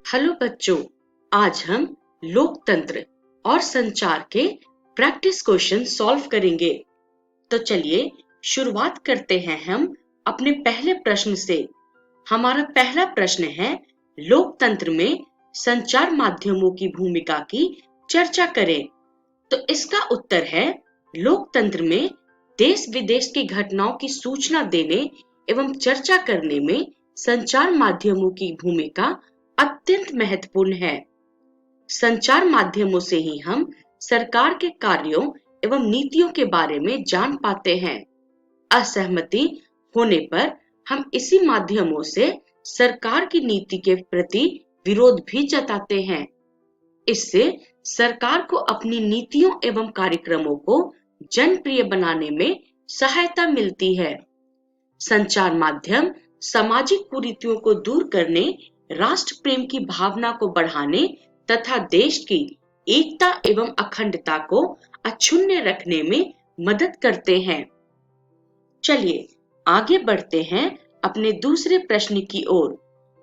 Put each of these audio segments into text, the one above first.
Hello बच्चों, आज हम लोकतंत्र और संचार के प्रैक्टिस क्वेश्चन सॉल्व करेंगे। तो चलिए शुरुआत करते हैं हम अपने पहले प्रश्न से। हमारा पहला प्रश्न है, लोकतंत्र में संचार माध्यमों की भूमिका की चर्चा करें। तो इसका उत्तर है, लोकतंत्र में देश विदेश की घटनाओं की सूचना देने एवं चर्चा करने में संचार माध्यमों की भूमिका अत्यंत महत्वपूर्ण है। संचार माध्यमों से ही हम सरकार के कार्यों एवं नीतियों के बारे में जान पाते हैं। असहमति होने पर हम इसी माध्यमों से सरकार की नीति के प्रति विरोध भी जताते हैं। इससे सरकार को अपनी नीतियों एवं कार्यक्रमों को जनप्रिय बनाने में सहायता मिलती है। संचार माध्यम सामाजिक कुरीतियों को दूर करने, राष्ट्र प्रेम की भावना को बढ़ाने तथा देश की एकता एवं अखंडता को अक्षुण्ण रखने में मदद करते हैं। चलिए आगे बढ़ते हैं अपने दूसरे प्रश्न की ओर।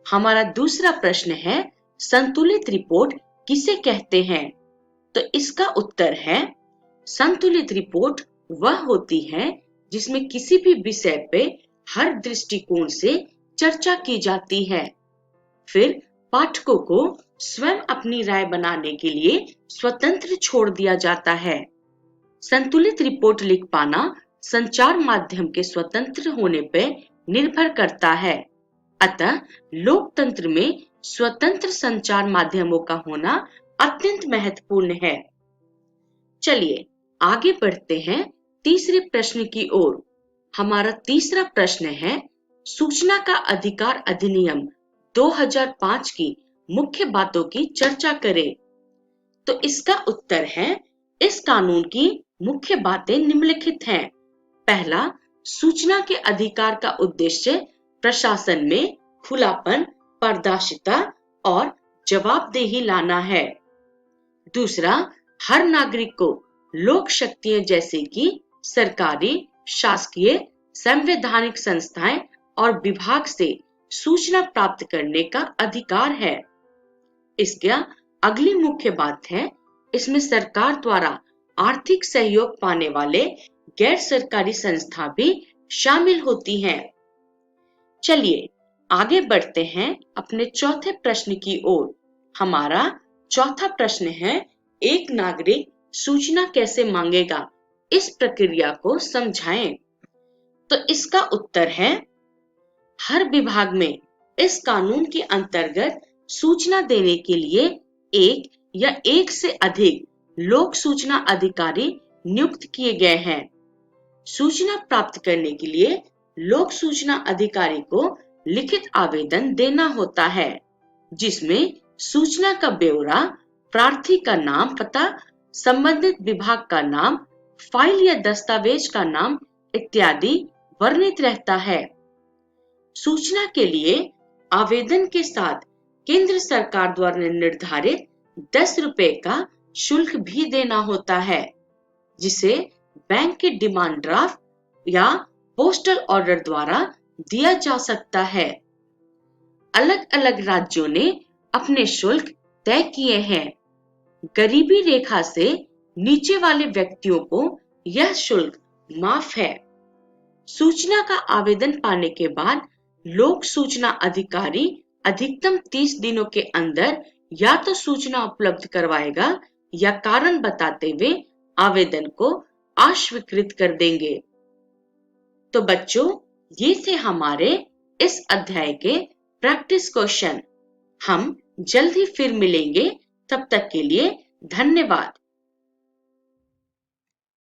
हमारा दूसरा प्रश्न है, संतुलित रिपोर्ट किसे कहते हैं? तो इसका उत्तर है, संतुलित रिपोर्ट वह होती है जिसमें किसी भी विषय पे हर दृष्टिकोण से चर्चा की जाती है। फिर पाठकों को स्वयं अपनी राय बनाने के लिए स्वतंत्र छोड़ दिया जाता है। संतुलित रिपोर्ट लिख पाना संचार माध्यम के स्वतंत्र होने पर निर्भर करता है। अतः लोकतंत्र में स्वतंत्र संचार माध्यमों का होना अत्यंत महत्वपूर्ण है। चलिए आगे बढ़ते हैं तीसरे प्रश्न की ओर। हमारा तीसरा प्रश्न है, सूचना का अधिकार अधिनियम 2005 की मुख्य बातों की चर्चा करें। तो इसका उत्तर है, इस कानून की मुख्य बातें निम्नलिखित हैं। पहला, सूचना के अधिकार का उद्देश्य प्रशासन में खुलापन, पारदर्शिता और जवाबदेही लाना है। दूसरा, हर नागरिक को लोक शक्तियां जैसे कि सरकारी, शासकीय, संवैधानिक संस्थाएं और विभाग से सूचना प्राप्त करने का अधिकार है। इसका अगली मुख्य बात है, इसमें सरकार द्वारा आर्थिक सहयोग पाने वाले गैर सरकारी संस्था भी शामिल होती हैं। चलिए आगे बढ़ते हैं अपने चौथे प्रश्न की ओर। हमारा चौथा प्रश्न है, एक नागरिक सूचना कैसे मांगेगा, इस प्रक्रिया को समझाएं। तो इसका उत्तर है, हर विभाग में इस कानून के अंतर्गत सूचना देने के लिए एक या एक से अधिक लोक सूचना अधिकारी नियुक्त किए गए हैं। सूचना प्राप्त करने के लिए लोक सूचना अधिकारी को लिखित आवेदन देना होता है, जिसमें सूचना का ब्यौरा, प्रार्थी का नाम, पता, संबंधित विभाग का नाम, फाइल या दस्तावेज का नाम इत्यादि वर्णित रहता है। सूचना के लिए आवेदन के साथ केंद्र सरकार द्वारा निर्धारित 10 रुपए का शुल्क भी देना होता है, जिसे बैंक के डिमांड ड्राफ्ट या पोस्टल ऑर्डर द्वारा दिया जा सकता है। अलग अलग राज्यों ने अपने शुल्क तय किए हैं। गरीबी रेखा से नीचे वाले व्यक्तियों को यह शुल्क माफ है। सूचना का आवेदन पाने के बाद लोक सूचना अधिकारी अधिकतम 30 दिनों के अंदर या तो सूचना उपलब्ध करवाएगा या कारण बताते हुए आवेदन को अस्वीकृत कर देंगे। तो बच्चों, ये थे हमारे इस अध्याय के प्रैक्टिस क्वेश्चन। हम जल्द ही फिर मिलेंगे। तब तक के लिए धन्यवाद।